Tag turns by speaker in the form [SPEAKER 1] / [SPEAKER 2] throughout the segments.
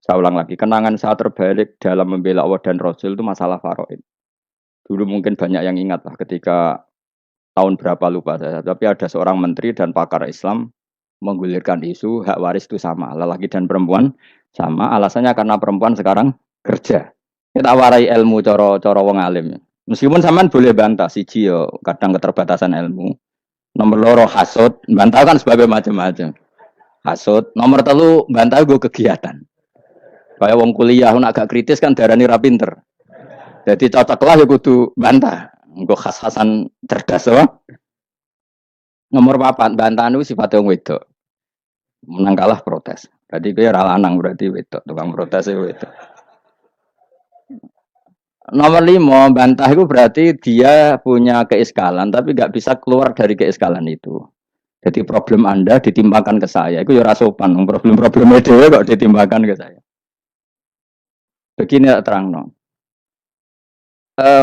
[SPEAKER 1] Saya ulang lagi, kenangan saya terbaik dalam membela Allah dan Rasul itu masalah faraid. Dulu mungkin banyak yang ingat lah ketika tahun berapa lupa saya, tapi ada seorang menteri dan pakar Islam menggulirkan isu hak waris itu sama, lelaki dan perempuan sama, alasannya karena perempuan sekarang kerja. Kita warai ilmu coro wong alim. Meskipun sampean boleh bantah siji yo, kadang keterbatasan ilmu. Nomor loro hasut, bantah kan sebagai macam-macam. Hasut, nomor telu bantah gue kegiatan. Kayak wong kuliah nak agak kritis kan darani ra pinter. Jadi cocok lah ya kudu bantah. Engko khas-khasan cerdas apa? Nomor papat bantahan itu sifatnya wong wedok. Menang kalah protes. Berarti gue ra lanang berarti wedok, tukang protes itu wedok. Nomor lima bantah itu berarti dia punya keiskalan tapi nggak bisa keluar dari keiskalan itu. Jadi problem Anda ditimbangkan ke saya, itu ya rasopan. Problem-problemnya dia kok ditimbangkan ke saya. Begini terang no.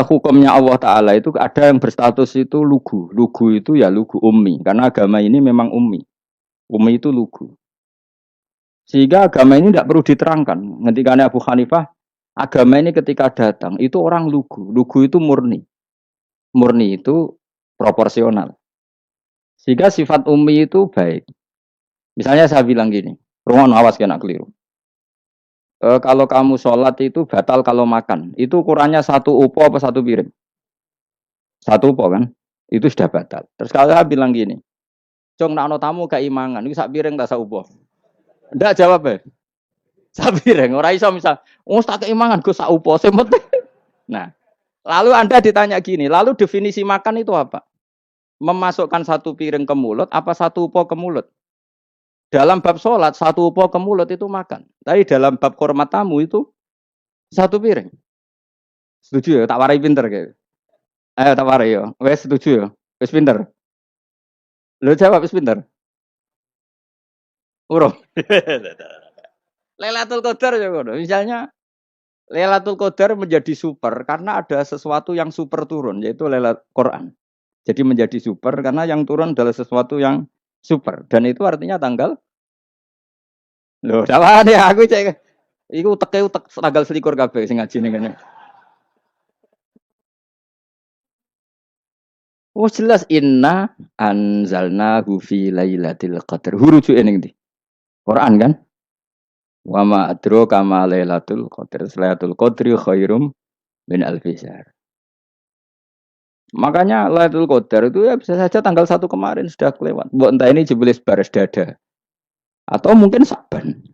[SPEAKER 1] Hukumnya Allah Ta'ala itu ada yang berstatus itu lugu. Lugu itu ya lugu ummi. Karena agama ini memang ummi. Ummi itu lugu. Sehingga agama ini tidak perlu diterangkan. Ketika Abu Hanifah, agama ini ketika datang, itu orang lugu. Lugu itu murni. Murni itu proporsional. Sehingga sifat ummi itu baik. Misalnya saya bilang gini, rungon awas kena keliru. Kalau kamu sholat itu batal kalau makan. Itu ukurannya satu upo apa satu piring? Satu upo kan? Itu sudah batal. Terus kalau saya bilang gini, Cong, nak tamu keimangan, itu sak piring tak sak upo. Ndak jawab ya. Sak piring, ora iso misal, tak keimangan gue sak upo. Nah, lalu Anda ditanya gini, lalu definisi makan itu apa? Memasukkan satu piring ke mulut, apa satu upo ke mulut? Dalam bab sholat, satu upo ke mulut itu makan. Tapi dalam bab hormat tamu itu satu piring. Setuju ya? Tak warai pinter kayak. Ayo tak warai ya. Wes setuju ya? Wes pinter. Lo jawab wes pinter. Urung. Lailatul Qadar ya ngono. Misalnya Lailatul Qadar menjadi super karena ada sesuatu yang super turun yaitu Lailatul Quran. Jadi menjadi super karena yang turun adalah sesuatu yang super dan itu artinya tanggal. Loh, salah nih aku cek. Iku utek tanggal selikur kabeh sing ngaji ning kene. Oh jelas inna anzalnahu fi lailatul qadar. Huruju ning ndi? Quran kan? Wa ma adraka ma lailatul qadar. Lailatul qadri khairum min alfi syahr. Makanya Lailatul Qadar itu ya bisa saja tanggal 1 kemarin sudah kelewat. Mbok entah ini jebelis baris dada atau mungkin Saban.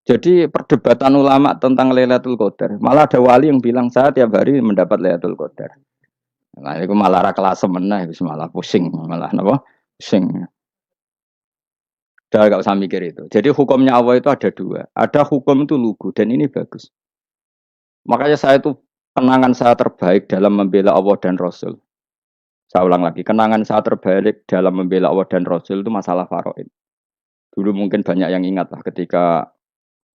[SPEAKER 1] Jadi perdebatan ulama tentang Lailatul Qadar, malah ada wali yang bilang saya tiap hari mendapat Lailatul Qadar. Nah, itu malah ra kelas meneh, malah pusing, malah napa? Pusing. Udah gak usah mikir itu. Jadi hukumnya Allah itu ada dua. Ada hukum itu lugu dan ini bagus. Makanya saya itu kenangan saya terbaik dalam membela Allah dan Rasul. Saya ulang lagi, kenangan saya terbaik dalam membela Allah dan Rasul itu masalah faraid. Dulu mungkin banyak yang ingat lah ketika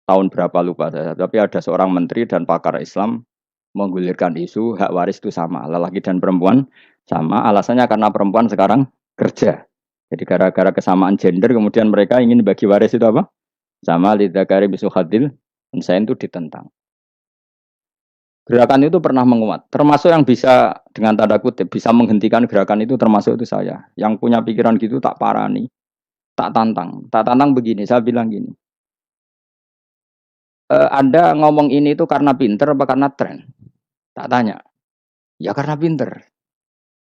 [SPEAKER 1] tahun berapa lupa saya, tapi ada seorang menteri dan pakar Islam menggulirkan isu hak waris itu sama, lelaki dan perempuan sama, alasannya karena perempuan sekarang kerja. Jadi gara-gara kesamaan gender kemudian mereka ingin bagi waris itu apa? Sama lidzakari bisu hadil, saya itu ditentang. Gerakan itu pernah menguat, termasuk yang bisa dengan tanda kutip bisa menghentikan gerakan itu termasuk itu saya. Yang punya pikiran gitu tak parani, tak tantang begini. Saya bilang gini, Anda ngomong ini itu karena pinter apa karena tren? Tak tanya, ya karena pinter.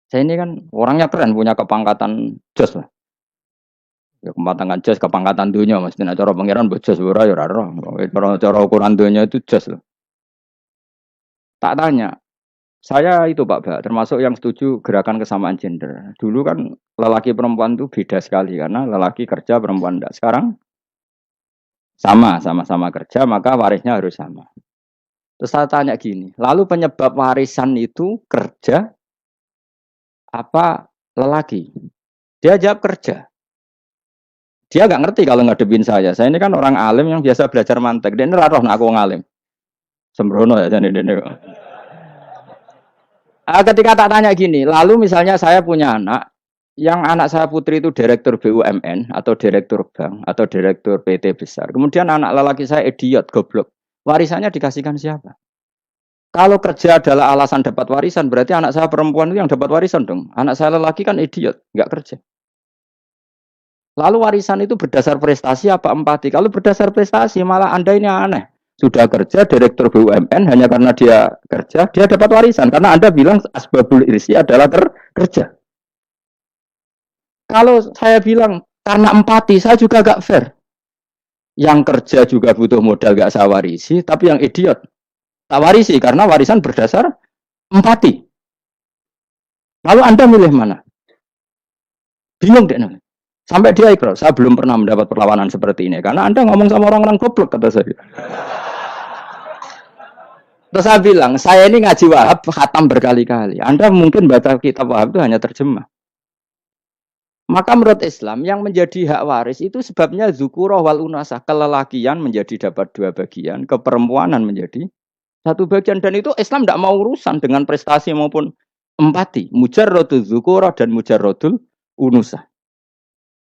[SPEAKER 1] Saya ini kan orangnya keren, punya kepangkatan jos lah. Ya kepangkatan jos, kepangkatan dunia, mesti cara pangeran bojos ora ya ora roh. Cara ukuran dunia itu jos loh. Tak tanya, saya itu Pak, termasuk yang setuju gerakan kesamaan gender. Dulu kan lelaki perempuan itu beda sekali karena lelaki kerja perempuan enggak. Sekarang sama-sama kerja maka warisnya harus sama. Terus saya tanya gini, lalu penyebab warisan itu kerja apa lelaki? Dia jawab kerja. Dia nggak ngerti kalau ngadepin saya. Saya ini kan orang alim yang biasa belajar mantek. Dia ini roh aku ngalim. Sembrono ya jadi ini. Ketika tak tanya gini, lalu misalnya saya punya anak, Yang anak saya putri itu direktur BUMN atau direktur bank atau direktur PT besar. Kemudian anak lelaki saya idiot, goblok. Warisannya dikasihkan siapa? Kalau kerja adalah alasan dapat warisan, berarti anak saya perempuan itu yang dapat warisan dong. Anak saya lelaki kan idiot, nggak kerja. Lalu warisan itu berdasar prestasi apa empati? Kalau berdasar prestasi, malah Anda ini aneh. Sudah kerja direktur BUMN hanya karena dia kerja, dia dapat warisan. Karena Anda bilang asbabul irsi adalah kerja. Kalau saya bilang karena empati, saya juga gak fair. Yang kerja juga butuh modal gak saya warisi, tapi yang idiot tak warisi karena warisan berdasar empati. Lalu Anda milih mana? Bingung deh. Sampai dia ikrar, saya belum pernah mendapat perlawanan seperti ini. Karena Anda ngomong sama orang-orang goblok, kata saya. Terus saya bilang, saya ini ngaji Wahab, khatam berkali-kali. Anda mungkin baca kitab Wahab itu hanya terjemah. Maka menurut Islam yang menjadi hak waris itu sebabnya zukurah wal unasah, kelelakian menjadi dapat dua bagian, keperempuanan menjadi satu bagian, dan itu Islam tidak mau urusan dengan prestasi maupun empati, mujarrodul zukurah dan mujarrodul unusah.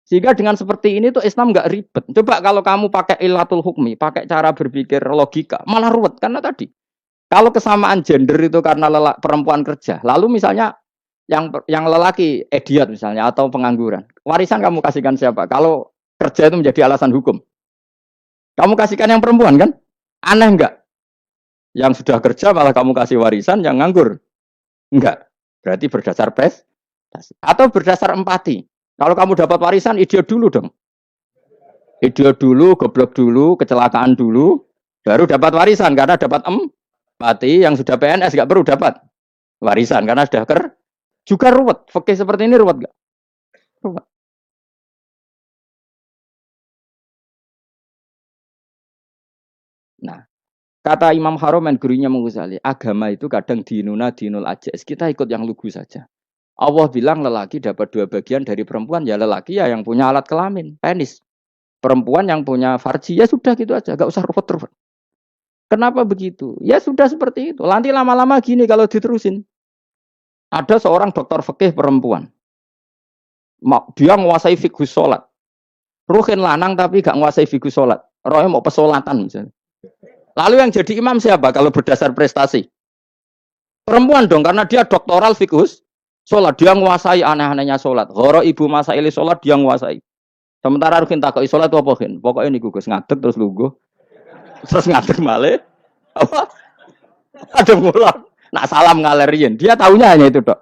[SPEAKER 1] Sehingga dengan seperti ini tuh Islam nggak ribet. Coba kalau kamu pakai ilatul hukmi, pakai cara berpikir logika, malah ruwet karena tadi kalau kesamaan gender itu karena perempuan kerja, lalu misalnya yang lelaki idiot misalnya atau pengangguran, warisan kamu kasihkan siapa? Kalau kerja itu menjadi alasan hukum, kamu kasihkan yang perempuan kan? Aneh enggak? Yang sudah kerja malah kamu kasih warisan, yang nganggur enggak? Berarti berdasar prestasi atau berdasar empati. Kalau kamu dapat warisan, idiot dulu dong. Idiot dulu, goblok dulu, kecelakaan dulu, baru dapat warisan karena dapat empati. Yang sudah PNS enggak perlu dapat warisan karena sudah juga ruwet. Fikih seperti ini ruwet gak? Ruwet. Nah, kata Imam Haromen gurunya Ghazali, agama itu kadang dinuna dinul ajais. Kita ikut yang lugu saja. Allah bilang lelaki dapat dua bagian dari perempuan, ya lelaki ya yang punya alat kelamin, penis. Perempuan yang punya farji, ya sudah gitu aja, gak usah ruwet-ruwet. Kenapa begitu? Ya sudah seperti itu. Nanti lama-lama gini kalau diterusin. Ada seorang dokter fikih perempuan. Dia menguasai fikih sholat. Ruhin lanang tapi gak menguasai fikih sholat. Rohnya mau pesolatan misalnya. Lalu yang jadi imam siapa kalau berdasar prestasi? Perempuan dong, karena dia doktoral fikih sholat. Dia menguasai aneh-anehnya sholat. Horo ibu masaili sholat dia menguasai. Sementara Ruhin takoi sholat apa kan? Pokoknya ini gugus ngadeg terus lugu. Terus ngadeg male. Apa? Ada ngulang. Nak salam ngalerin. Dia tahunya hanya itu dok.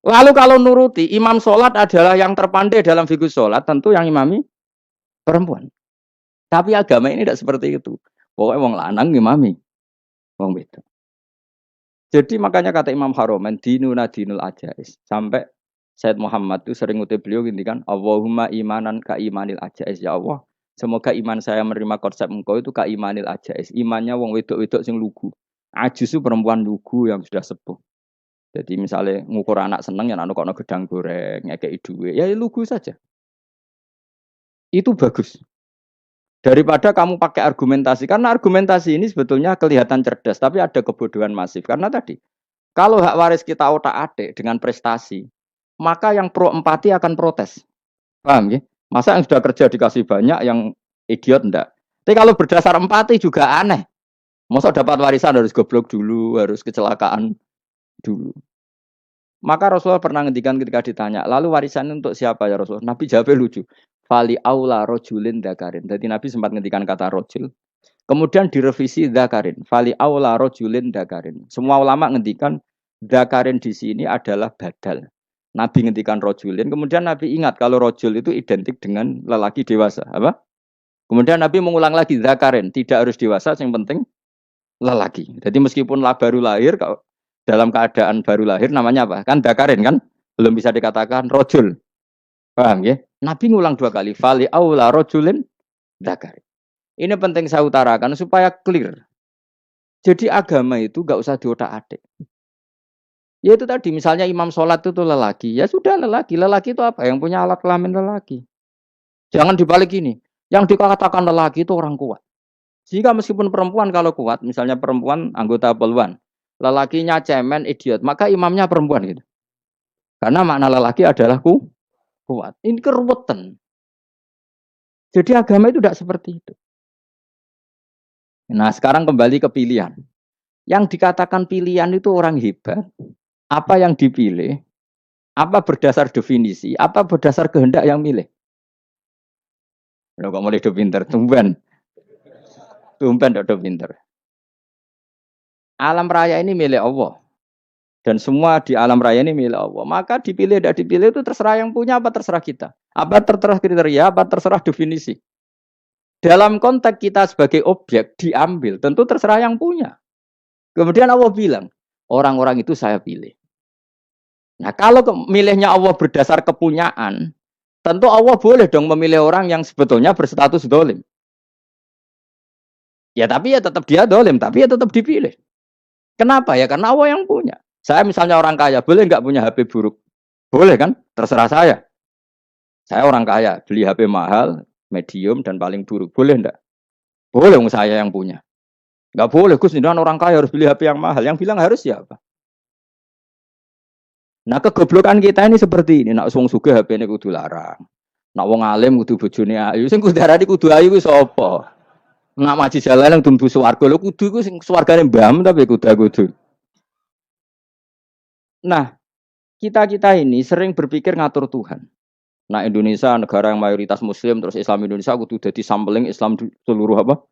[SPEAKER 1] Lalu kalau nuruti, imam sholat adalah yang terpandai dalam fikih sholat, tentu yang imami perempuan. Tapi agama ini tidak seperti itu. Pokoknya wong lanang imami. Wong beda. Jadi makanya kata Imam Haromen, dinuna dinul ajais. Sampai Said Muhammad itu sering ngutip beliau gini kan, Allahumma imanan ka imanil ajais. Ya Allah, semoga iman saya menerima konsep engkau itu ka imanil ajais. Imannya wong wedok-wedok sing lugu. Ajus itu perempuan lugu yang sudah sepuh. Jadi misalnya ngukur anak seneng ya anak kono gedang goreng, ngekei duwe, ya lugu saja. Itu bagus. Daripada kamu pakai argumentasi, karena argumentasi ini sebetulnya kelihatan cerdas, tapi ada kebodohan masif. Karena tadi, kalau hak waris kita otak-atik dengan prestasi, maka yang pro empati akan protes. Paham ya? Masa yang sudah kerja dikasih banyak, yang idiot enggak? Tapi kalau berdasar empati juga aneh. Masa dapat warisan harus goblok dulu, harus kecelakaan dulu. Maka Rasulullah pernah ngendikan ketika ditanya, lalu warisan untuk siapa ya Rasulullah? Nabi jawabnya lucu. Fali aula rojulin dakarin. Jadi Nabi sempat ngendikan kata rojul. Kemudian direvisi dakarin. Fali aula rojulin dakarin. Semua ulama ngendikan dakarin di sini adalah badal. Nabi ngendikan rojulin. Kemudian Nabi ingat kalau rojul itu identik dengan lelaki dewasa. Apa? Kemudian Nabi mengulang lagi dakarin. Tidak harus dewasa, yang penting lelaki. Jadi meskipun baru lahir, kalau dalam keadaan baru lahir namanya apa? Kan dakarin kan? Belum bisa dikatakan rojul. Paham ya? Nabi ngulang dua kali. Fali aula rojulin dakarin. Ini penting saya utarakan supaya clear. Jadi agama itu gak usah diotak-atik. Ya itu tadi misalnya imam sholat itu lelaki. Ya sudah lelaki. Lelaki itu apa? Yang punya alat kelamin lelaki. Jangan dibalik ini. Yang dikatakan lelaki itu orang kuat. Sehingga meskipun perempuan kalau kuat, misalnya perempuan anggota poluan, lelakinya cemen, idiot, maka imamnya perempuan gitu. Karena makna lelaki adalah kuat. Ini keruwetan. Jadi agama itu tidak seperti itu. Nah, sekarang kembali ke pilihan. Yang dikatakan pilihan itu orang hebat. Apa yang dipilih? Apa berdasar definisi? Apa berdasar kehendak yang milih? Lo kok mulai do pinter, tumben. Tumben do pinter. Alam raya ini milik Allah. Dan semua di alam raya ini milik Allah. Maka dipilih tidak dipilih itu terserah yang punya apa terserah kita. Apa terserah kriteria, apa terserah definisi. Dalam konteks kita sebagai objek diambil, tentu terserah yang punya. Kemudian Allah bilang, orang-orang itu saya pilih. Nah kalau milihnya Allah berdasar kepunyaan, tentu Allah boleh dong memilih orang yang sebetulnya berstatus dolim. Ya tapi ya tetap dia dolim, tapi ya tetap dipilih. Kenapa ya? Karena Allah yang punya. Saya misalnya orang kaya, boleh nggak punya HP buruk? Boleh kan? Terserah saya. Saya orang kaya, beli HP mahal, medium, dan paling buruk. Boleh enggak? Boleh saya yang punya. Nggak boleh, Gus, ini orang kaya harus beli HP yang mahal. Yang bilang harus siapa? Nah kegoblokan kita ini seperti ini. Nak wong sugih HP ini kudu larang. Nak wong alim kudu bojone ayu. Sing kudu darani kudu ayu ku sapa? Nak maji jalan yang tumbuh swarga lho kudu ku sing swargane mbam tapi kudu. Nah, kita ini sering berpikir ngatur Tuhan. Nah, Indonesia negara yang mayoritas muslim terus Islam Indonesia kudu dadi sampling Islam seluruh apa?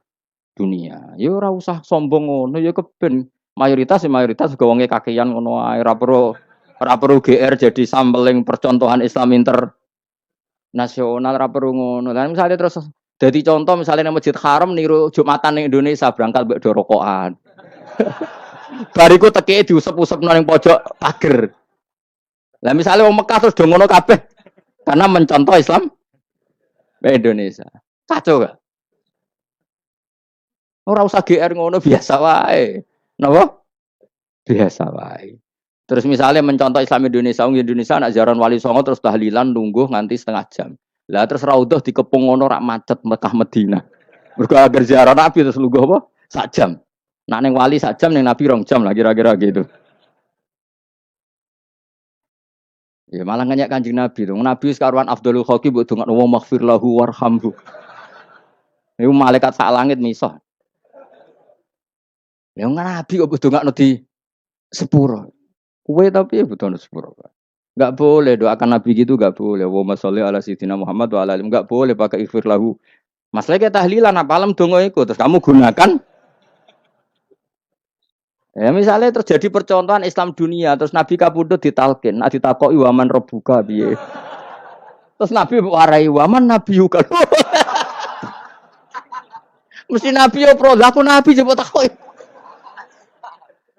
[SPEAKER 1] Dunia. Ya ora usah sombong ngono ya keben. Mayoritas juga wonge kakean ngono ae ora perlu GR jadi sampling percontohan Islam internasional ora perlu ngono. Lah misalnya terus jadi contoh misalnya nang Masjid Haram niru Jumatan ning Indonesia berangkat mbek do rokokan. Bariku teki diusep-usepno ning pojok pager. Lah misalnya wong Mekah terus do ngono kabeh karena mencontoh Islam Indonesia. Kacau gak? Ora usah GR ngono biasa wae. Napa? Biasa wae. Terus misalnya mencontoh Islam Indonesia, Indonesia nak ziarah Wali Songo terus tahlilan nunggu nganti setengah jam. Lah terus raudhah dikepung ngono rak macet Mekah Madinah. Mergo agar ziarah Nabi terus lungguh apa? Sak jam. Nak ning wali sak jam ning Nabi 2 jam lah kira-kira gitu. Ya malah nganyak Kanjeng Nabi tuh. Nabi sekaruan Afdhalul Khalqi mbok dongakno wa maghfir lahu warhamhu. Iku malaikat sak langit misah. Ya Nabi kok dongakno di sepuro. Kue tapi ya butuh sepuro. Enggak boleh doakan Nabi gitu enggak boleh. Wa sholli ala sayyidina Muhammad wa ala alihi enggak boleh pakai ighfir lahu. Masalah kita tahlilan apalem donga iku terus kamu gunakan. Ya misalnya terjadi percontohan Islam dunia terus Nabi kapundhut ditalkin, nak ditakoki waman rabbuka piye. Terus Nabi warai waman nabiyuka. Mesti Nabi yo pro, aku Nabi coba takoki.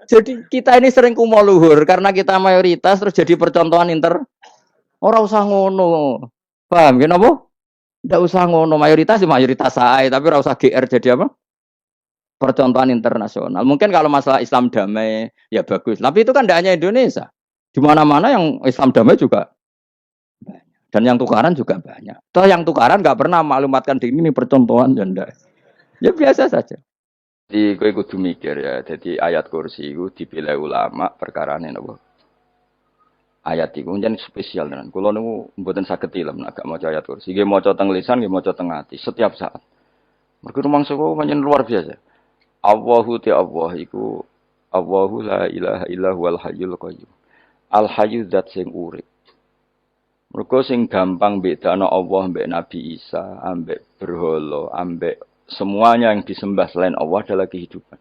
[SPEAKER 1] Jadi kita ini sering kumo luhur karena kita mayoritas terus jadi percontohan ora usah ngono. Paham ya napa? Ndak usah ngono, mayoritas sae, tapi ora usah GR jadi apa? Percontohan internasional. Mungkin kalau masalah Islam damai ya bagus. Tapi itu kan tidak hanya Indonesia. Di mana-mana yang Islam damai juga banyak. Dan yang tukaran juga banyak. Toh yang tukaran nggak pernah maklumatkan diri ini percontohan ya enggak. Ya biasa saja. Jadi gue kudu mikir ya. Jadi ayat kursi itu dipilih ulama perkara ini napa. Ayat itu jadi spesial dengan. Kalau nunggu mboten saged ilmu agak maca ayat kursi. Nggih maca teng lisan, nggih maca teng ati setiap saat. Mergo rumangsa kok pancen luar biasa. Allahu ta Allah iku Allahu la ilaha illa huwal hayyul qayyum. Al hayyu zat sing urip. Mergo sing gampang bedano Allah mbek Nabi Isa, ambek berhala, ambek semuanya yang disembah selain Allah adalah kehidupan.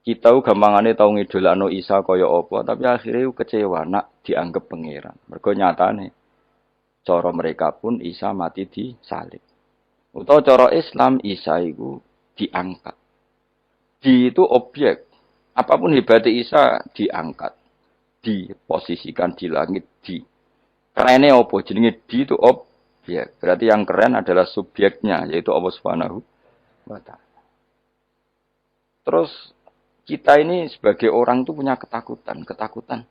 [SPEAKER 1] Kita gampangane tau ngidolakno Isa kaya apa, tapi akhirnya kecewa nak dianggap pangeran. Mergo nyatane cara mereka pun Isa mati di salib. Utawa cara Islam Isa iku diangkat. Di itu objek. Apapun hebatnya Isa diangkat. Diposisikan di langit. Di. Kerennya apa? Jenenge di itu objek. Berarti yang keren adalah subjeknya. Yaitu Allah Subhanahu wa ta'ala. Terus kita ini sebagai orang itu punya ketakutan. Ketakutan.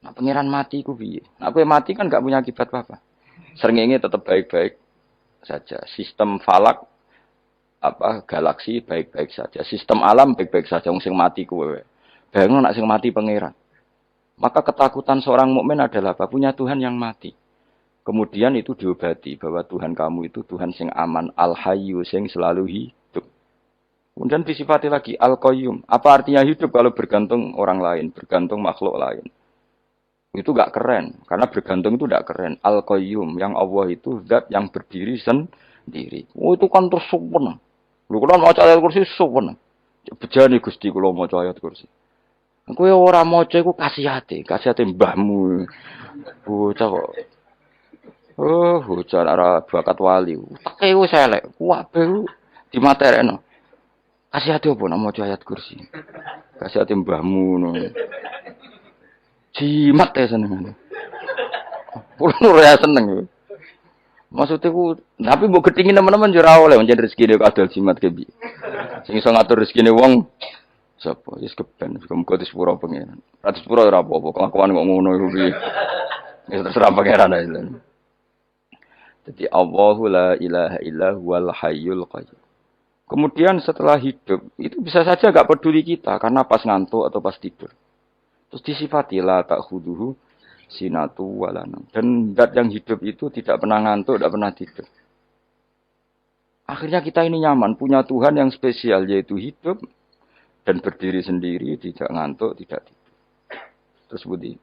[SPEAKER 1] Nah pangeran mati ku piye? Nah aku mati kan gak punya akibat apa-apa. Srengenge tetap baik-baik saja. Sistem falak galaksi baik-baik saja. Sistem alam baik-baik saja. Wong sing mati kuwe. Bayangno nek sing mati pangeran. Maka ketakutan seorang mukmin adalah apa? Punya Tuhan yang mati. Kemudian itu diobati bahwa Tuhan kamu itu Tuhan sing aman, al-hayyu sing selalu hidup. Kemudian disifati lagi al-qayyum. Apa artinya hidup kalau bergantung orang lain, bergantung makhluk lain? Itu gak keren, karena bergantung itu gak keren. Al-qayyum, yang Allah itu zat yang berdiri sendiri. Oh itu kan terus sempurna. Lu kalau mau ayat kursi sempurna. Bejane Gusti kula maca ayat kursi. Kowe ora maca iku kasihate mbahmu. Bocah kok. Oh, bocah ora bakat wali. Teke wis elek. Kabeh dimaterekno. Kasihate opo nek maca ayat kursi. Kasihate mbahmu ngono. Jimat ya seneng. Kulo ora seneng. Maksudnya ku, tapi mbok getingin teman-teman yo ora oleh njen rezekine kadal jimat ke piye. Sing iso ngatur rezekine wong sapa? Wis keben, muga disepuro pengen. Ra disepuro ora apa-apa, kelakuan kok ngono iku piye. Wis terserah pangeran ae. Jadi Allahu la ilaha illa huwal hayyul qayyum. Kemudian setelah hidup, itu bisa saja enggak peduli kita karena pas ngantuk atau pas tidur. Terus disifati la ta'khuduhu sinatu walanam. Dan zat yang hidup itu tidak pernah ngantuk, tidak pernah tidur. Akhirnya kita ini nyaman, punya Tuhan yang spesial, yaitu hidup dan berdiri sendiri, tidak ngantuk, tidak tidur. Terus budi.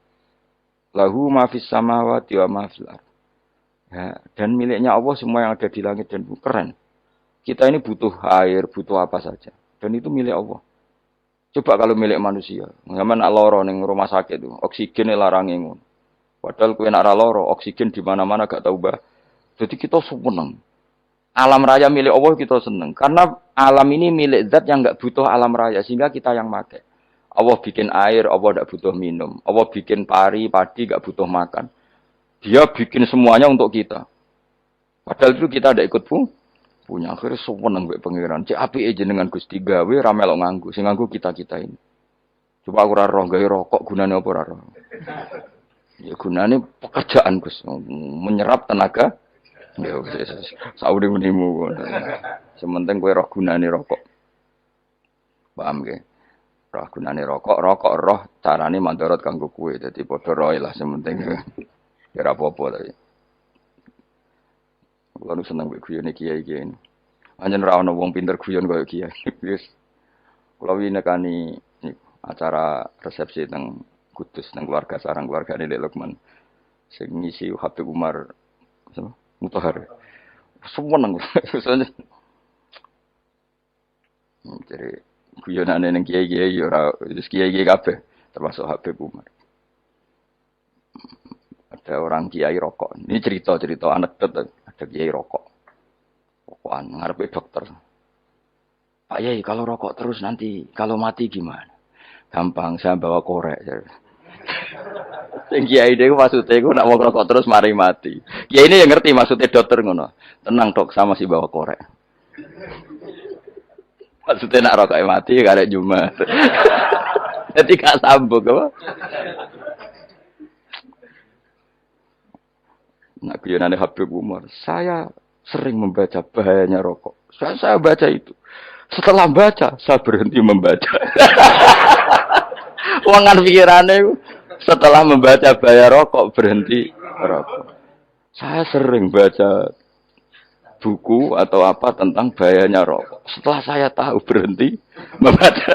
[SPEAKER 1] Lahu mafis samawati wa mafil ardh. Ya, dan miliknya Allah semua yang ada di langit dan bumi. Keren. Kita ini butuh air, butuh apa saja. Dan itu milik Allah. Coba kalau milik manusia. Ngamen nak loro ning rumah sakit itu, oksigen larange ngono. Padahal kowe nak ra loro, oksigen di mana-mana gak tahu bah. Jadi kita seneng. Alam raya milik Allah kita seneng. Karena alam ini milik zat yang enggak butuh alam raya sehingga kita yang pakai. Allah bikin air, Allah enggak butuh minum. Allah bikin padi enggak butuh makan. Dia bikin semuanya untuk kita. Padahal itu kita tidak ikut punya. Akhirnya seneng mbek pangeran. Cek apike jenengan Gusti gawe ra melok nganggo. Sing nganggo kita-kita ini. Coba aku ora roh gawe rokok gunane apa ora roh. Ya gunane pekerjaan Gus, menyerap tenaga. Ya wis saudi menimu. Sementing kowe roh gunane rokok. Paham nggih? Roh gunane rokok roh carane mandorot kanggo kowe. Dadi padha roe lah sementing. Ya ora apa-apa tapi. Kulo seneng mbek guyone kiai-kiai ini. Anjen ra ono wong pinter guyon kaya kiai. Wis. Kulo winekani acara resepsi teng Kudus nang keluarga sarang keluargane Lek Lukman. Sing ngisi Habib Umar Mutahar. Semua nang jadi guyonane ning kiai-kiai ora wis kiai-kiai kabeh termasuk Habib Umar. Ada orang kiai rokok. Ini cerita anekdot ada kiai rokok. Rokokan ngarepe dokter. Pak Yai kalau rokok terus nanti kalau mati gimana? Gampang saya bawa korek. Sing kiai dhewe maksudnya iku nek wong rokok terus mari mati. Kiai ini yang ngerti maksudnya dokter ngono. Tenang dok, sama si bawa korek. Maksudnya nak rokok mati gak ada Jumat. Jadi gak sambung apa? Nak kuyonane Habib Umar, saya sering membaca bahayanya rokok. Saya baca itu. Setelah baca, saya berhenti membaca. Wangan pikirannya setelah membaca bahaya rokok berhenti rokok. Saya sering baca buku atau apa tentang bahayanya rokok. Setelah saya tahu berhenti membaca.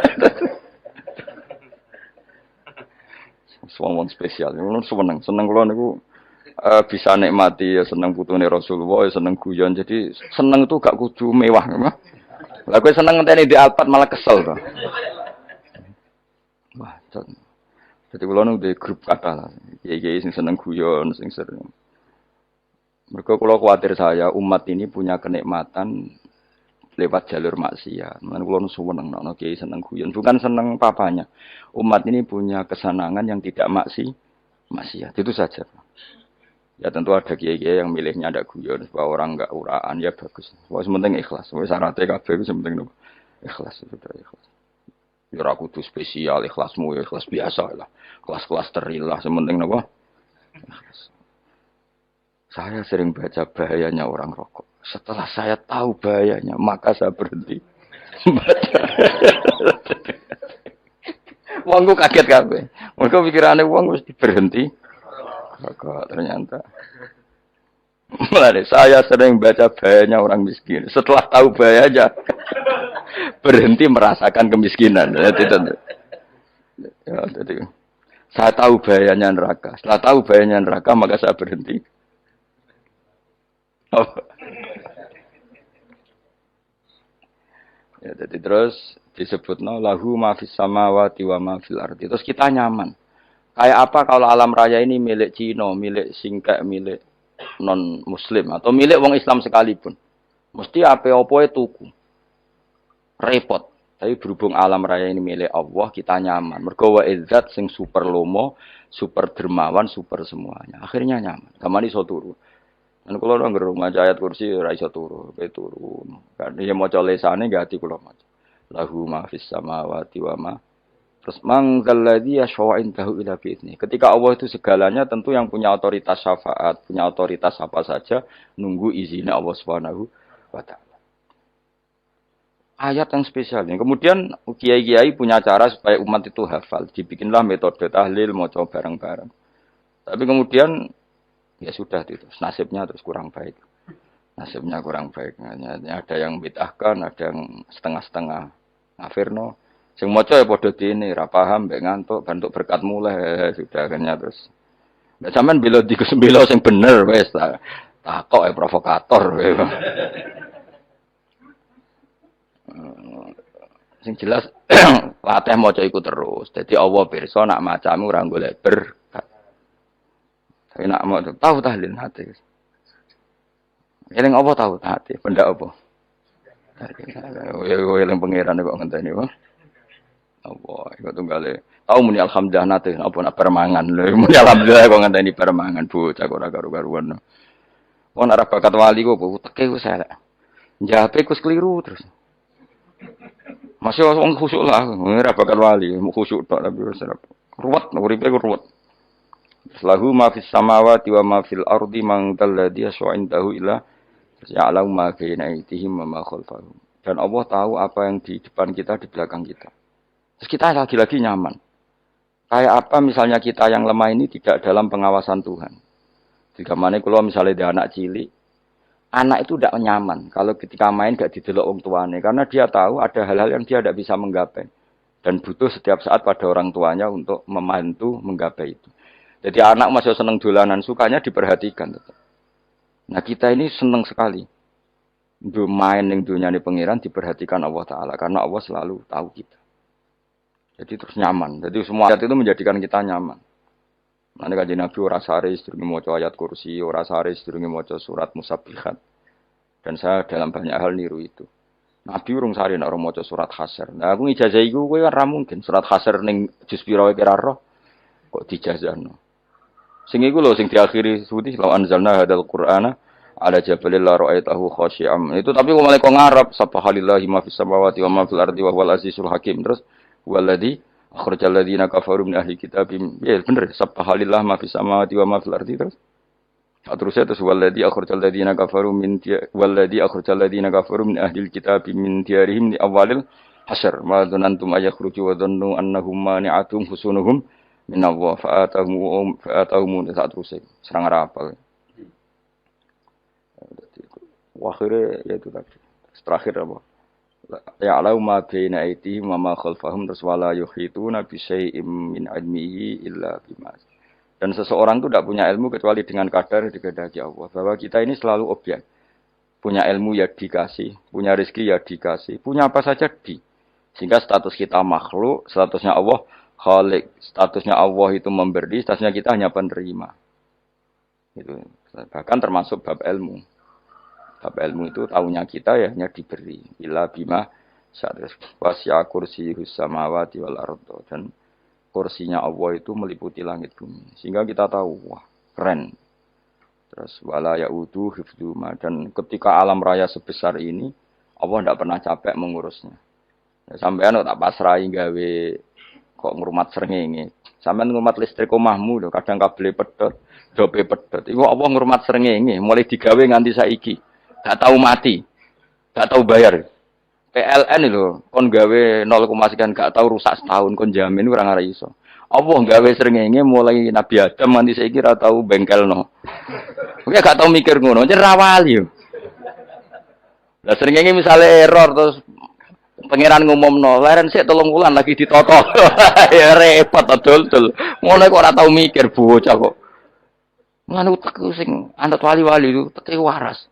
[SPEAKER 1] Semua spesial. Seneng kalau niku bisa nikmati ya seneng putune Rasulullah, ya seneng guyon. Jadi seneng itu gak kudu mewah, mah. Lah kowe seneng ngenteni di Alphard malah kesel to. Wah, jadi kula nu di grup kata lah. Kiai-kiai sing seneng guyon, sing sering. Mergo kula kuwatir saya umat ini punya kenikmatan lewat jalur maksiat. Mulane kula nu seneng ana kiai seneng guyon, bukan seneng papanya. Umat ini punya kesenangan yang tidak maksiat. Itu saja. Ya tentu ada kiai-kiai yang milihnya ada guyon supaya orang enggak uraan ya bagus. Wah sementing ikhlas. Wis syaratnya kabeh itu sementing ikhlas sudah ikhlas. Ya ora kudu spesial ikhlasmu ya ikhlas biasa lah. Kelas-kelas terilah sementing napa? Ikhlas. Saya sering baca bahayanya orang rokok. Setelah saya tahu bahayanya, maka saya berhenti baca. Wong kaget kabeh. Mergo pikirane wong wis berhenti. Rokok ternyata. Mulai saya sering baca bahayanya orang miskin. Setelah tahu bahayanya, berhenti merasakan kemiskinan. Jadi, saya tahu bahayanya neraka. Setelah tahu bahayanya neraka, maka saya berhenti. Oh. Ya, jadi terus disebut lahu mafis samawati wa mafil ardi. Terus kita nyaman. Kayak apa kalau alam raya ini milik Cina, milik Singkek, milik non Muslim atau milik wong Islam sekalipun. Mesti apa-apa tuku. Repot. Tapi berhubung alam raya ini milik Allah, kita nyaman. Mergo wa izzat sing super lomo, super dermawan, super semuanya. Akhirnya nyaman. Kamane iso turu. Kan kula nang rumah ayat kursi ora iso turu, pe turu. Kan ya maca lesane gak ati kula maca. Lahu ma fis samawati wa ma. Terus mang dzalladzi yashfa'u indahu ila bi'izni. Ketika Allah itu segalanya tentu yang punya otoritas syafaat, punya otoritas apa saja nunggu izinnya Allah Subhanahu wa taala. Ayat yang spesial. Kemudian kiai-kiai punya cara supaya umat itu hafal. Dibikinlah metode tahlil, maca bareng-bareng. Tapi kemudian ya sudah itu. Nasibnya terus kurang baik. Nasibnya kurang baik. Ada yang bid'ahkan, ada yang setengah-setengah ngafirno. Sing maca ya padha dene, ra paham, mbek ngantuk, bantuk berkat mulai sudah akhirnya terus. Mbak sampean bela bela sing bener wis takok provokator. Sing jelas latih maca iku terus. Dadi Allah pirsa nak macamu ora golek berkat. Tapi nak mau tahu tahlil hati. Eling apa tahu hati, benda apa? Eling pangeran kok ngenteni wae. Apa iku tunggale. Tahu muni alhamdulillah nate apa nak permangan lho. Muni alhamdulillah kok ngenteni permangan bocah kok ora karo-karuan. Wong ora bakat wali kok teke wis elek. Njape kus keliru terus. Masih orang khusyuk lah, ora bakal wali, mau khusyuk tok tapi wis ruwet, uripe ruwet. Lahu ma fis samawati wa ma fil ardi man dalladhi yash'indahu ila ya'lamu ma baina aydihim wa ma khalfahum. Dan Allah tahu apa yang di depan kita, di belakang kita. Terus kita lagi-lagi nyaman. Kayak apa misalnya kita yang lemah ini tidak dalam pengawasan Tuhan. Jika mana kalau misalnya dia anak cilik, anak itu tidak nyaman kalau ketika main gak didelok wong tuane karena dia tahu ada hal-hal yang dia tidak bisa menggapai dan butuh setiap saat pada orang tuanya untuk membantu menggapai itu. Jadi anak masih seneng dolanan, sukanya diperhatikan tetap. Nah kita ini seneng sekali main ning dunyane pangeran diperhatikan Allah Taala karena Allah selalu tahu kita. Jadi terus nyaman. Jadi semua ayat itu menjadikan kita nyaman. Nanti kajian Nabi ora sare sedurunge maca ayat kursi, ora sare sedurunge maca surat musabbihat. Dan saya dalam banyak hal niru itu. Nabi urung sare nek ora maca surat Hasyr. Nah aku ijazah iku kowe kan ra mungkin surat Hasyr ning juz pira wae kira roh kok dijazahno. Sing iku lho sing diakhiri suci law anzalna hadzal qur'ana ala jabalil la ra'aitahu khashi'am. Itu tapi kok malah kok ngarep subhanallahi ma fis samawati wa ma fil ardi wa huwal azizul hakim. Terus waladzi akhrajal ladzina kafaru min ahli kitab. Ya bener, subhanallah ma fis samawati wa ma fil ardi terus. Terusnya terus waladzi akhrajal ladzina kafaru min waladzi akhrajal ladzina kafaru min ahli kitab min diyarihim li awalil hasyr. Ma dzanantum ayakhruju wa dhannu annahum mani'atum husunuhum min Allah fa'atahum saat terusnya serang rapal. Akhirnya ya itu tadi. Terakhir apa? Ya'lamu ma baina aydihim wa ma khalfahum wala yuhituna bi syai'in min 'ilmihi illa bima. Dan seseorang itu tidak punya ilmu kecuali dengan kadar dikehendaki Allah. Bahwa kita ini selalu objek. Punya ilmu ya dikasih, punya rezeki ya dikasih, punya apa saja di. Sehingga status kita makhluk, statusnya Allah Khalik, statusnya Allah itu memberi, statusnya kita hanya penerima. Itu bahkan termasuk bab ilmu. Bab ilmu itu tahunya kita ya hanya diberi. Illa bima wasya kursiyus samawati wal ardo. Dan kursinya Allah itu meliputi langit bumi. Sehingga kita tahu, wah keren. Terus wala yaudu hifdzuma. Dan ketika alam raya sebesar ini, Allah tidak pernah capek mengurusnya. Ya, sampean tak pasrahi gawe kok ngrumat srengenge. Sampean ngrumat listrik omahmu lho, kadang kabel pedhot, dope pedhot. Iku Allah ngrumat srengenge, mulai digawe nganti saiki. Gak tahu mati, gak tahu bayar. PLN lho, kon gawe 0, sekian gak tahu rusak setahun, kon jamin ora ngara iso. Allah gawe srengenge mulai Nabi Adam nganti saiki ora tau bengkelno. Oke gak tau mikir ngono, jen rawali yo. Lah srengenge misale error terus pangeran ngumumno, leren sik 3 wulan lagi ditoto. Ya repot dol-dol. Ngono kok ora tau mikir bocah kok. Ngono utek sing anut wali-wali itu teke waras.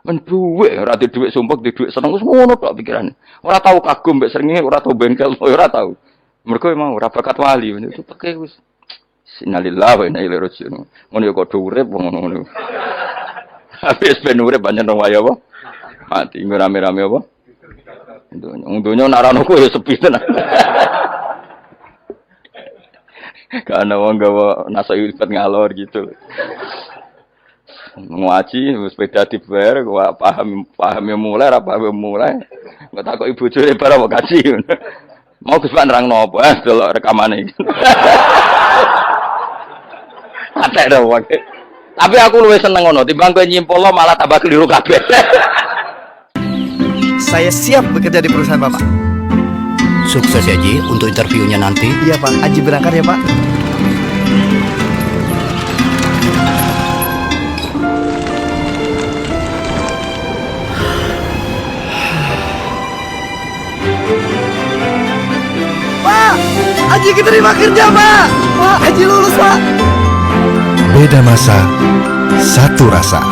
[SPEAKER 1] Men duwe ora di dhuwit sumpek, di dhuwit seneng wis ngono tok pikirane. Ora tau kagum mbek srengenge, ora tau bengkel, ora tau. Mergo emang ora bakat wali, itu teke wis innalillahi wa inna ilaihi raji'un. Ngono ya kok urip ngono. Habis ben urip pancen wong wae apa? Mati rame-rame apa? Dunya nak ana ku ya sepi tenan. Karena wong gawa nasa ilfat ngalor gitu. Ngaji sepeda dibayar, gua paham yang mulai, apa yang mulai. Nggak takut ibu curi para mau kaji. Mau kesukaan nerang nopo, delok rekaman ini. Ada dong, tapi aku lebih seneng ngono. Timbang gue nyimpol lo malah tambah keliru kabeh.
[SPEAKER 2] Saya siap bekerja di perusahaan Bapak.
[SPEAKER 3] Sukses ya Ji untuk interviewnya nanti.
[SPEAKER 2] Iya Pak, Aji berangkat ya Pak. Pak, Aji keterima kerja Pak. Pak, Aji lulus Pak.
[SPEAKER 4] Beda masa, satu rasa.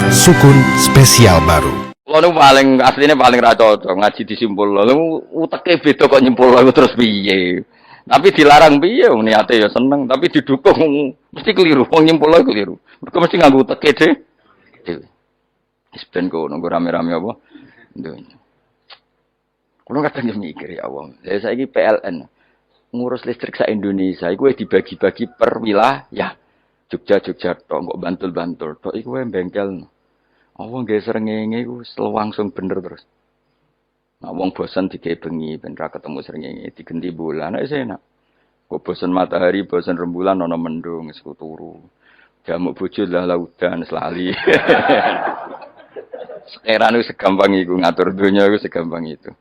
[SPEAKER 4] Sukun spesial baru.
[SPEAKER 1] Lo paling aslinya paling ra cocok ngaji disimpul lo. Uteke beda kok nyimpul lo terus piye. Tapi dilarang piye niate ya seneng, tapi didukung mesti keliru. Wong nyimpul lo keliru. Mergo mesti nganggo uteke dhewe. Wis ben kok nunggu rame-rame apa. Ndonya. Kulo kadang mikir ya Allah. Lah saiki PLN ngurus listrik sa Indonesia iku dibagi-bagi per wilayah. Jogja tok, kok Bantul tok iku bengkel. Wong nggih srengenge iku langsung bener terus. Nah wong bosan digawe bengi ben ra ketemu srengenge digenti bulan wis enak. Kok bosan matahari, bosan rembulan ana mendung wis turu. Jamuk bojo lah laudan selali. Sekarang itu segampang itu ngatur dunia itu segampang itu.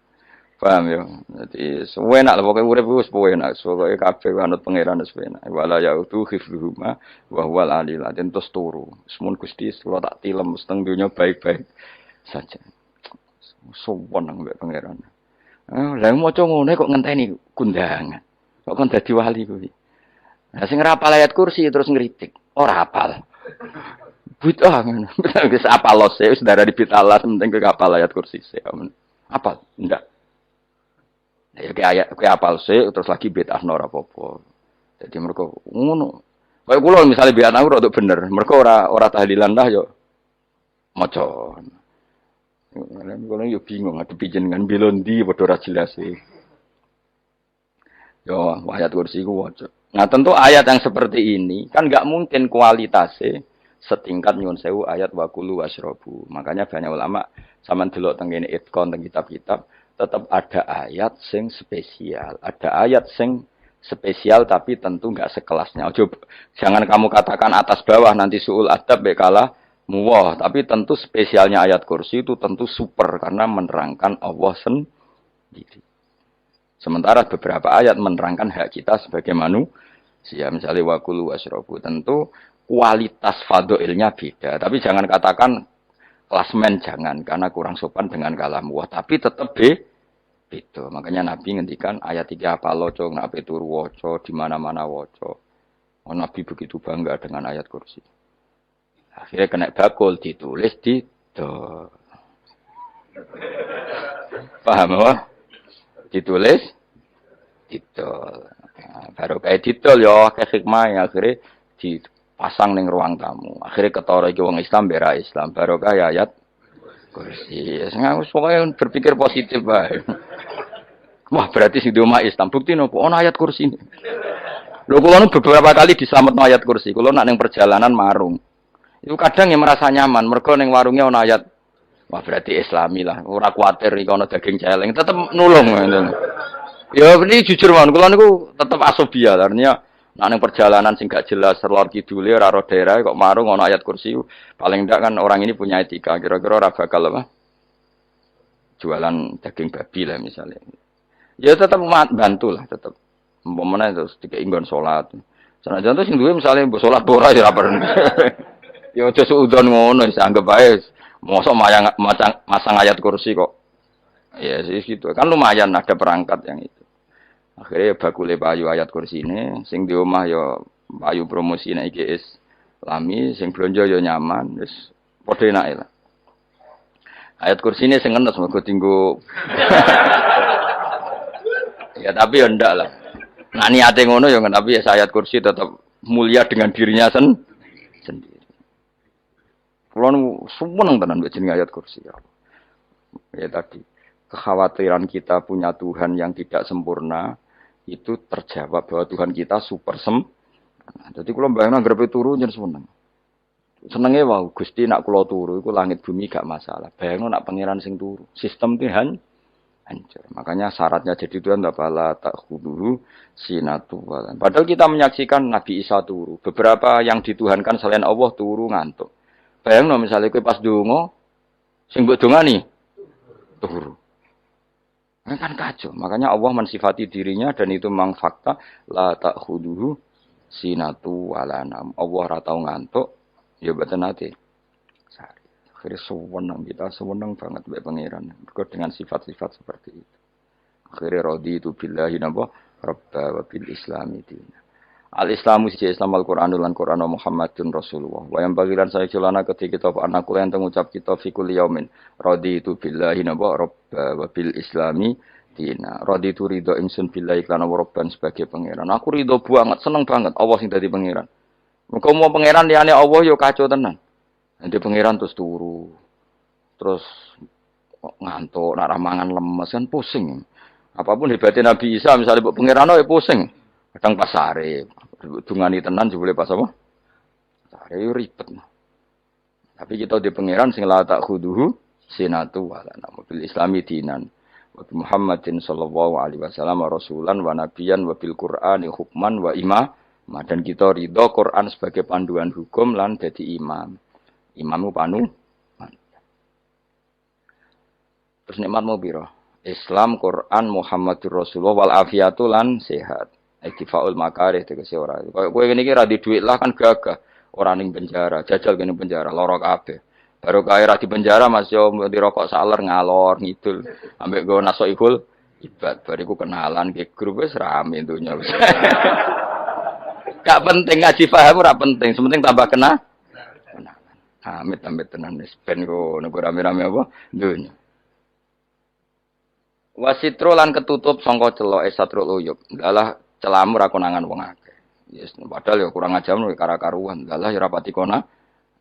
[SPEAKER 1] Paham ya? Jadi sewenak lah pokoknya urip wis enak. Pokoke kabeh anut pangeran wis enak. Wala yautu khifruhuma wa huwal alil azim terus turu. Semun Gusti kula tak tilem seteng dunya baik-baik saja. Sowan nang mbek pangeran. Lah maca ngene kok ngenteni kundangan. Kok kon dadi wali kuwi. Lah sing ora hafal ayat kursi terus ngritik. Ora hafal. Bid'ah ngono. Wis apal los wis darah di bid'ah penting ke hafal ayat kursi sih. Apal? Ndak. Ya kayak apal sih terus lagi bid'ah ora apa-apa. Jadi mereka ngono. Kayak kula misale bid'ah aku rada bener. Mereka ora tahlilan dah yo maca. Kula yo bingung ngadepi jenengan belondi padha ora jelas sih. Yo ayat kursi ku waca. Nah, tentu ayat yang seperti ini kan enggak mungkin kualitasnya setingkat nyuwun sewu ayat waqulu wasrobu. Makanya banyak ulama sampean delok teng kene itqon teng kitab-kitab tetap ada ayat sing spesial, ada ayat sing spesial tapi tentu enggak sekelasnya. Jangan kamu katakan atas bawah nanti suul adab bekala muwah, tapi tentu spesialnya ayat kursi itu tentu super karena menerangkan Allah sendiri. Sementara beberapa ayat menerangkan hak kita sebagai manusia, misalnya waqulu wasrobu, tentu kualitas fadhailnya beda. Tapi jangan katakan klasmen jangan karena kurang sopan dengan kalam Allah, tapi tetap beda. Makanya Nabi ngendikan ayat 3 apa loco, nabi turu waca, di mana-mana waca. Oh, Nabi begitu bangga dengan ayat kursi. Akhirnya kena bakul ditulis di paham apa? Ditulis didol. Nah, baru kayak didol ya kayak hikmah ya akhirnya dipasang ning ruang tamu. Akhirnya ketara iki wong Islam bera Islam baru kayak ayat kursi. Sengaus pokoknya berpikir positif bae. Wah, berarti sing umat Islam bukti nopo ana ayat kursi. Lho kula nu beberapa kali diselametno ayat kursi. Kula nak ning perjalanan marung. Itu kadang yang merasa nyaman mergo ning warungnya ana ayat. Wah, berarti Islami lah. Ora kuwatir iki ana daging celeng, tetep nulung ngoten. Ya ini jujur mawon, kula niku tetep asobia, artinya nek ning perjalanan sing gak jelas lor kidule ora ro daerah kok marung ana ayat kursi, paling ndak kan orang ini punya etika, kira-kira ora bakal apa? Jualan daging babi lah misalnya. Ya tetep bantu lah tetep. Umpamane terus dikek nggon salat. Senajan to sing duwe misale mbok salat ora ya ora perlu. Ya aja suudon ngono wis anggap bae. Mosok masang ayat kursi kok. Ya sih gitu. Kan lumayan ada perangkat yang itu. Akhirnya bakule payu ayat kursi ini, sing di omah ya payu promosi nek IGS lami, sing blonjo ya nyaman, wis padha enake lah. Ayat kursi ini sing ngenes mergo tinggo. Ya tapi ya ndak lah. Nah niate ngono ya tapi ya ayat kursi tetap mulia dengan dirinya sendiri. Kulo seneng tenan mbek jeneng ayat kursi ya. Ya tadi kekhawatiran kita punya Tuhan yang tidak sempurna itu terjawab bahwa Tuhan kita super sempurna. Jadi kalau bayangin grepe turu jen seneng. Senenge wae Gusti nak kula turu iku langit bumi gak masalah. Bayangno nak pangeran sing turu. Sistem Tuhan hancur. Makanya syaratnya jadi Tuhan bala takhudhu sinatu walan. Padahal kita menyaksikan Nabi Isa turu. Beberapa yang dituhankan selain Allah turu ngantuk. Bayangno misalnya kowe pas donga sing mbok dongani turu. Kan kacau. Makanya Allah mensifati dirinya dan itu memang fakta la ta'khuduhu sinatu wala nam. Allah ora tau ngantuk, ya mboten nate. Akhirnya sewenang kita sewenang banget mbek pangeran. Mergo dengan sifat-sifat seperti itu. Akhirnya raditu billahi napa rabba wa bil islami dina. Al-Islamu siji Islam Al-Qur'anul lan Qur'an Muhammadun Rasulullah. Wa yang bagiran saya celana ketika kita anakku yang mengucap kita fi kulli yaumin raditu billahi naba rabba wa bil islami dina. Raditu ridho ingsun billahi kana rabban sebagai pangeran. Aku ridho banget, seneng banget Allah sing dadi pangeran. Muga mau pangeran liyane Allah yo kacau tenan. Nanti pangeran terus turu. Terus ngantuk, nak ramangan lemes kan pusing. Apapun hebatnya Nabi Isa misalnya buat pangeran ya pusing. Kadang pasare, dungani tenan jebule pas apa? Pasare yo ribet. Tapi kita di pangeran sing la tak khuduhu sinatu wala nabil islami dinan. Wa Muhammadin sallallahu alaihi wasallam rasulan wa nabiyan wa bil Qur'ani hukman wa imam. Dan kita ridho Quran sebagai panduan hukum lan dadi imam. Imamu panu. Terus nikmatmu piro? Islam, Quran, Muhammadur Rasulullah wal afiatu lan sehat. Iktifaul makarih tegese ora. Kowe ngene iki ra di dhuwit lah kan gagah. Ora ning penjara, jajal kene penjara, lara kabeh. Baru kae ra di penjara Mas yo dirokok saler ngalor ngidul. Ambek go nasoihul ibad. Bariku kenalan ke grup wis rame donya wis. Gak penting ngaji paham ora penting, sementing tambah kenalan. Amit-amit tenan wis ben go nego rame-rame apa donya. Wasitro lan ketutup sangka celok satrul uyub. Dalah celamu ra konangan wong akeh. Yes, padahal ya kurang ajar nek kara-karuan. Dalah ya rapati kona.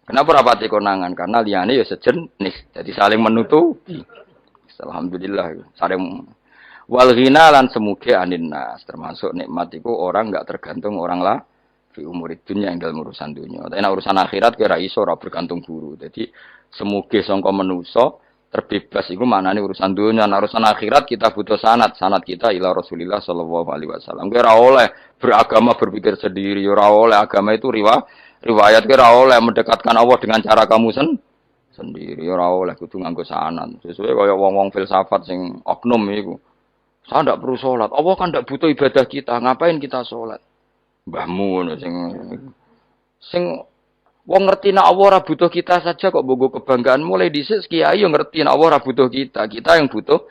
[SPEAKER 1] Kenapa rapati konangan? Karena liyane ya sejenis. Jadi saling menutupi. Alhamdulillah saling wal ghina lan semuge aninnas. Termasuk nikmat iku orang enggak tergantung orang lah fi umurid dunya yang dalam urusan dunia. Tapi nek urusan akhirat kira iso ora bergantung guru. Jadi semuge sangka manusa terbebas itu maknanya urusan dunia, urusan akhirat kita butuh sanad kita ila Rasulillah sallallahu alaihi wasallam. Kira oleh beragama berpikir sendiri, ora oleh agama itu riwayat kira oleh mendekatkan Allah dengan cara kamu sendiri, ora oleh kudu nganggo sanad. Sesuai kaya wong-wong filsafat sing oknum iku. Saya ndak perlu salat. Allah kan ndak butuh ibadah kita, ngapain kita salat? Mbahmu sing wong ngerti nek Allah ora butuh kita saja kok bogo kebanggaan mulai dhisik kiai yo ngerti nek Allah ora butuh kita yang butuh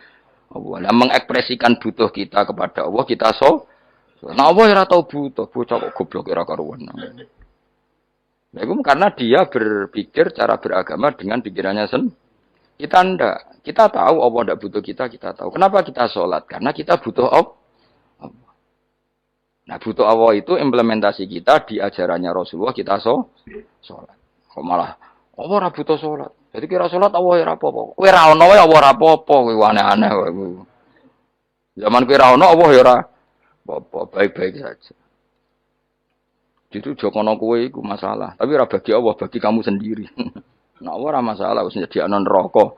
[SPEAKER 1] Allah. Lah mengekspresikan butuh kita kepada Allah kita nek Allah ora tau butuh, bocah kok goblok ora karuan. Nah, itu karena dia berpikir cara beragama dengan pikirannya Kita ndak. Kita tahu Allah ndak butuh kita tahu. Kenapa kita sholat? Karena kita butuh Allah. Nah, butuh Allah itu implementasi kita di ajarannya Rasulullah kita sholat. Kok malah Allah ora butuh sholat. Jadi kira sholat Allah ora apa-apa. Kowe ra ono ya Allah ora apa-apa, kowe aneh-aneh kowe. Zaman kowe ra ono Allah ya ora apa-apa, baik-baik saja. Itu jokono kowe iku masalah, tapi ora bagi Allah, bagi kamu sendiri. Nah, Allah ora masalah wis nyediakno neraka.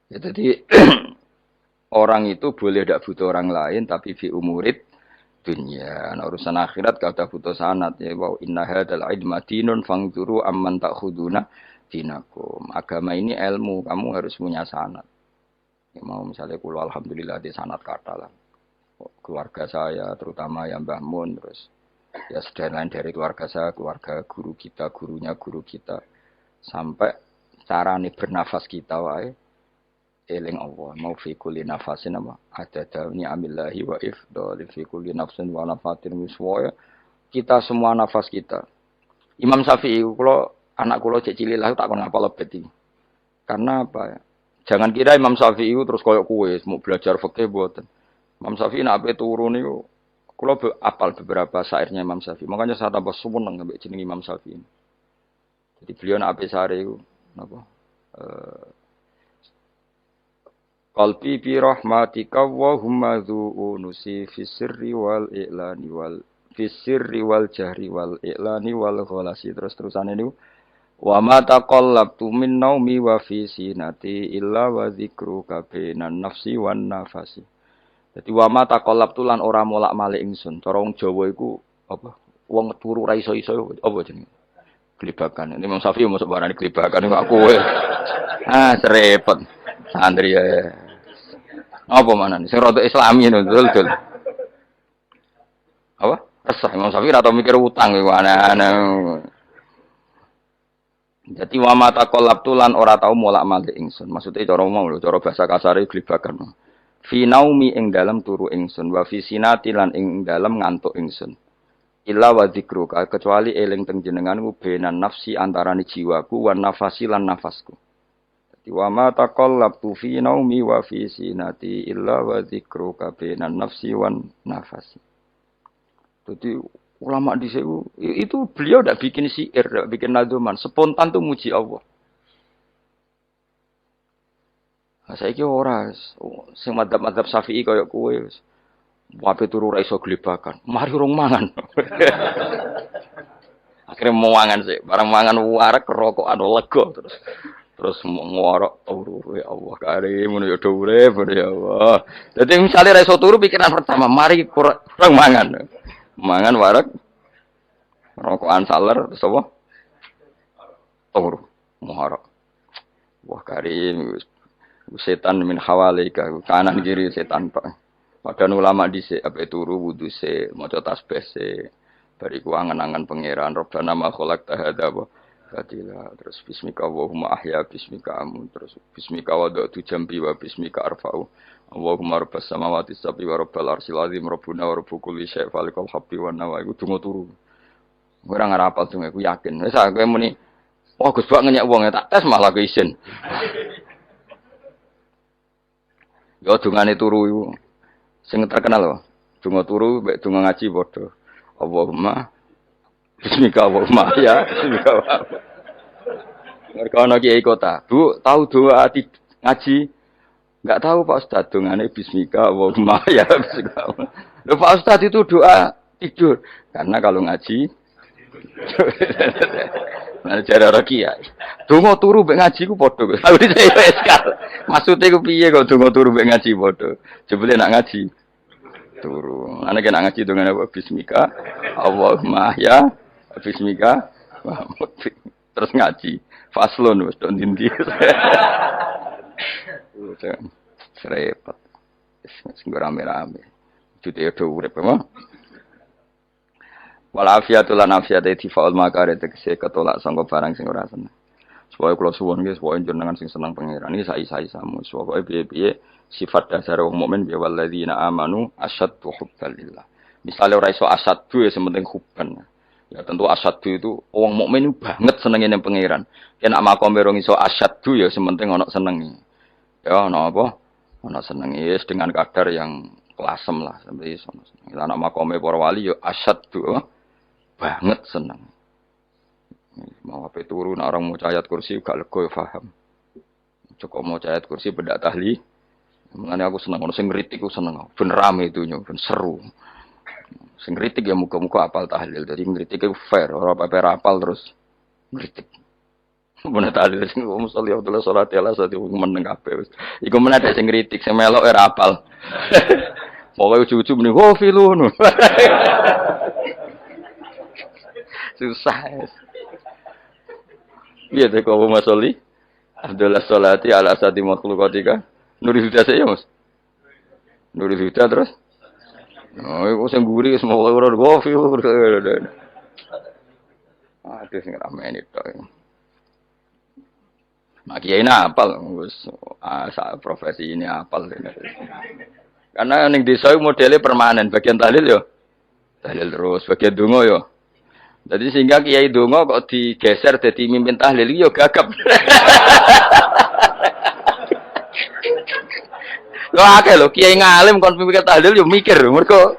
[SPEAKER 1] Ya jadi orang itu boleh tidak butuh orang lain tapi fi umurid dunia. Nah, urusan akhirat kada butuh sanad ya wa inna hadzal ilma dinun fangzuru amman ta'khuduna dinakum. Agama ini ilmu, kamu harus punya sanad. Ya, mau misalnya kulo alhamdulillah di sanad kata lah. Keluarga saya terutama yang Mbah Mun terus ya sedaya lain dari keluarga saya, keluarga guru kita, gurunya guru kita sampai cara nih bernafas kita wae eling Allah mau fi kulli nafasin apa ada dawni amillahi wa ifdali fi kulli nafsin wa nafatin wiswaya kita semua nafas kita Imam Syafi'i kalau anak kula cek cilik lah tak kon ngapal lebet iki karena apa ya? Jangan kira Imam Syafi'i terus koyok kue mau belajar fikih mboten Imam Syafi'i nak ape turu niku kula apal beberapa syairnya Imam Syafi'i makanya saya tambah seneng ambek jeneng Imam Syafi'i jadi beliau nak ape sare iku napa qalbi bi rahmatika wa humma dzu'unusi fi sirri wal i'lani wal fi sirri wal jahri wal i'lani wal ghalasi terus-terusane niku wa ma taqallabtu min naumi wa fi sinati illa wa dzikruka bainan nafsi wan nafasi. Dadi wa ma taqallabtu lan ora molak-malik ingsun. Cara wong Jawa iku apa? Wong turu ra iso-iso apa jenenge? Klibakan. Ini Imam Syafi'i mosok barani klibakan kok kowe. Ah, serepet. Santri ya. Apa manane? Sing rada Islami dul. Apa? Resah Imam Syafi'i ora tau mikir utang iku aneh-aneh. Jadi wa mata kolab tulan ora tau molak-malik ingsun. Maksudnya cara mau lho, cara bahasa kasare glibakan. Fi naumi ing dalam turu ingsun wa fi sinati lan ing dalam ngantuk ingsun. Illa wa dzikruka kecuali eling teng jenenganku benan nafsi antarane jiwaku wan nafasi lan nafasku. Wa ma taqallabtu fi naumi wa fi sinati illa wa dzikruka bainan nafsi wan nafasi. Jadi ulama di situ itu beliau tidak bikin syair, tidak bikin nazuman, spontan tuh muji Allah. Nah, saya kira orang, sing madzhab Syafi'i kayak kue, wape turu ra iso glebakan, mari urung mangan. Akhirnya mau mangan sih, barang mangan warak rokokan lega terus ngorok turu ya Allah karim ngono ya urip ya Allah. Jadi misalnya ra iso turu pikiran pertama, mari kurang mangan. Mangan warak rokokan saler terus apa? Turu ngorok. Wah karim setan min hawalika kanan kiri setan Pak. Padahal ulama dhisik ape turu wudu se maca tasbih se bariku angen-angen pangeran Rabbana ma khalaqta hadza Fadila terus bismika Allahumma ahya bismika amun terus bismika wada'tu jambi wa bismika arfa'u Allahumma rabbas samawati sab'i wa rabbal arsyil azim rabbuna wa rabbu kulli syai' falikal habbi wan nawa iku donga turu ora ngarapal donga iku yakin wis kowe muni oh Gus Bak ngenyek wong tak tes malah ke isin yo dongane turu iku sing terkenal lho donga turu mek donga ngaji padha Allahumma bismika Allahumma ya bismika mereka ana kiai kota Bu tahu doa ngaji enggak tahu Pak Ustaz dongane bismika Allahumma ya bismika lho Pak Ustaz itu doa tidur karena kalau ngaji cara rakyat donga turu mek ngaji ku padha tahu saya eskal maksude ku piye kok donga turu mek ngaji padha jebule nak ngaji turu ana kena ngaji dongane bismika Allahumma ya bismika terus ngaji faslon wis do ndi repot sing rame-rame jute do urip apa walafiatul nafiate tifaul makare tegese ketolak sangka barang sing ora seneng supaya kula suwun nggih supaya jenengan sing seneng pangeran iki sai-sai-samu supaya piye-piye sifat dasar wong mukmin ya walladzina amanu asyaddu hubban lillah misale ora iso asyaddu ya sementing hubban. Ya tentu asyaddu itu wong mukmin banget senenge ning pangeran. Yen nak makome rong iso asyaddu ya sementing ana senenge. Ya ana apa? Ana senenge wis dengan kadar yang kelasem lah sampai iso. Lah nak makome para wali ya asyaddu banget seneng. Mau ape turu nak orang maca ayat kursi gak lega paham. Cukup maca ayat kursi bedak tahli. Mulane aku seneng ono sing ngritik ku seneng. Ben rame itu ben seru. Sing kritik ya muga-muga apal tahlil. Jadi ngritik itu fair, ora apa-apa apal terus ngritik. Mun tahlil sing musolli Abdullah salat ala sate meneng kabeh wis. Iku men ada sing ngritik, sing melok ora apal. Pokoke ujug-ujug muni ho filun. Susah. Iya teh kok musolli Abdullah salati ala sate makhluqatika Nuri Huda saya Mas. Nuri Huda terus. Oh, iku sing guri semua ora gofi. Aduh sing ramene tok. Mak kiai apal wis profesi ini apal. Karena ning desa modele permanen, bagian tahlil yo. Tahlil terus, bagian donga yo. Jadi sehingga kiai donga kok digeser dadi mimpin tahlil yo gagap. Lho akeh lho kiai ngalim kon pimpin tahlil yo mikir mergo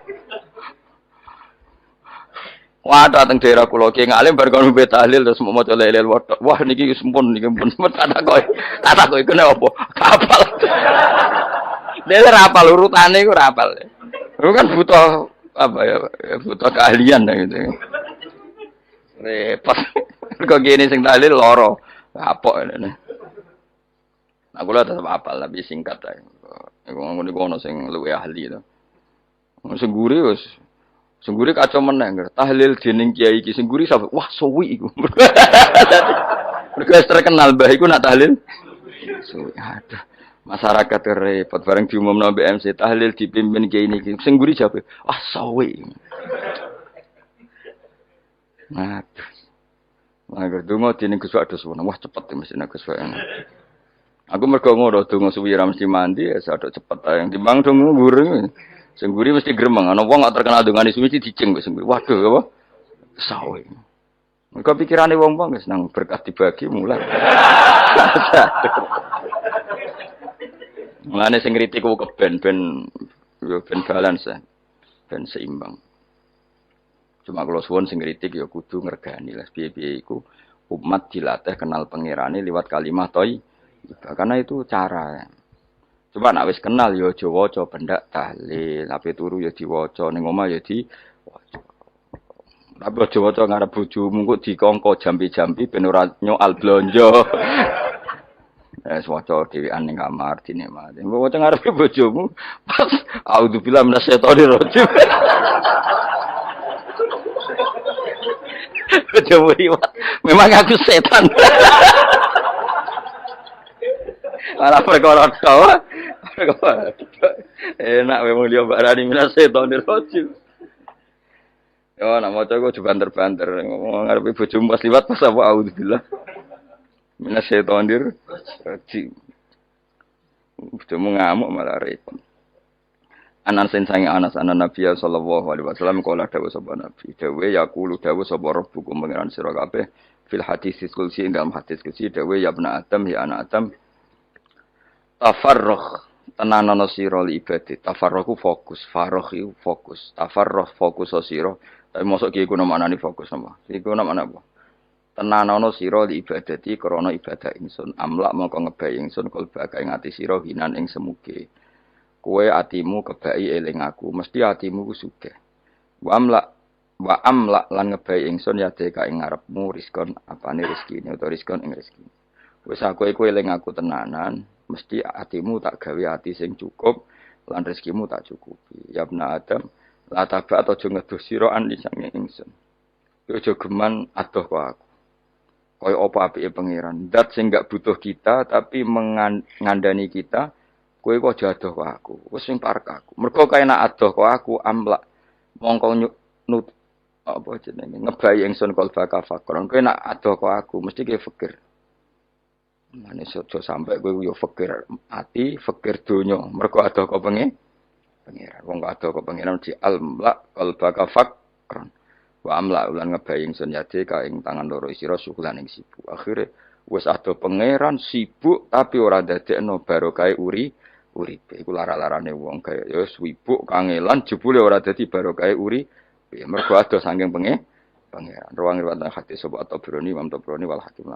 [SPEAKER 1] wah dateng daerah kula kiai ngalim bar kon pimpin tahlil terus mau maca lelel wadah. Wah niki wis mumpun niki mumpun tak kok iku nek apa? Kapal. Dhewe ora apal urutane iku ora apal. Iku kan butuh apa ya? Butuh keahlian gitu. Repot. Kok gini sing tahlil loro. Kapok ngene. Nah kula tetep apal tapi singkat ae. Iku ngono sing luwih ahli to. Sing guri wis sing guri kacau meneh tahlil dening kiai iki sing guri sampe wah suwi iku. Mergo terkenal mbah iku nak tahlil. Suwi aduh. Masyarakat repot bareng diumumno BMC tahlil dipimpin kiai niki sing guri jabe wah suwi. Aduh. Lah donga dening Gus Wados wah cepet mesine Gus Wados. Aku mergo ngono donga suwi ra mesti mandi ya sadok cepet ae. Timbang donga gureng. Sing guri mesti gremeng. Ana wong gak terkenal dongane suwi dicing kok sing guri. Waduh apa? Sawe. Mergo pikirane wong-wong wis nang berkah dibagi mulai. Mulane sing kritik ku keben ben balance. Ben seimbang. Cuma kalau suwun sing kritik ya kudu ngergani lah piye-piye iku umat dilatih kenal pangerane liwat kalimat thoi. Karena itu cara. Coba nek wis kenal ya aja waca pendak tahlil, ape turu ya diwaca, ning omah ya diwaca. Tapi aja waca ngarep bojomu kok dikongko jampi-jampi ben ora nyoal blonjo. Waca dhewean ning kamar dinikmati. Mbok waca ngarepe bojomu pas auzubillahi minasyaitonir rajim. Memang aku setan. Malah perkara tawa. Enak memang dia barani minasyaitonir rajim. Yo nak maca kok banter-banter ngomong ngarepe bojomu pas liwat pas apa auzubillah. Minasyaitonir rajim. Bojomu ngamuk malah repot. Anas sange Anas anan Nabi sallallahu alaihi wasallam kala dawuh sapa Nabi dawuh yaqulu dawuh sapa rabbukum pangeran sira kabeh fil hadis qudsi dalam hadis qudsi dawuh ya ibna adam ya anak adam tafarrugh tenanono sira li ibadah tafarrugh fokus faragh iku fokus tafarrugh fokus sira tapi mosok ki iku maknane fokus apa iku maknane apa tenanono sira li ibadati krana ibadah ingsun amlak mongko ngebayi ingsun kalba ing ati sira hinan ing semuge kowe atimu kebaki eling aku mesti atimu ku sugih wa amla lan ngebayi ingsun ya deka ing ngarepmu rizkon apane rezekine utawa rizkon ing rezeki wis aku iku eling aku tenanan mesti atimu tak gawe ati sing cukup lan rezekimu tak cukupi ya ibna adam la taba aja ngedoh sira an lisange ingsun aja geman adoh kok aku kaya apa apike pangeran zat sing gak butuh kita tapi mengandani kita kowe kok jadoh kok aku wis sing parek aku mergo kae nak adoh kok aku amlak mongko nut apa jenenge ngebayi ingsun kalba kafakron kowe nak adoh kok aku mesti ke fikir mane sojo sampe kowe yo fikir ati fikir donya mergo adoh kok pangeran wong kok adoh kok pangeran di amlak kalba kafakron wa amlak ulan ngebayi ingsun yade ka ing tangan loro sira syukulan ing sibuk akhire wis adoh pangeran sibuk tapi ora dadekno barokah uripe iku lara-larane wong kaya ya sibuk kangelan jebule ora dadi barokah uripe mergo adoh saking pangeran ruang riwayat hadis sapa Tabrani Imam Tabrani wal Hakim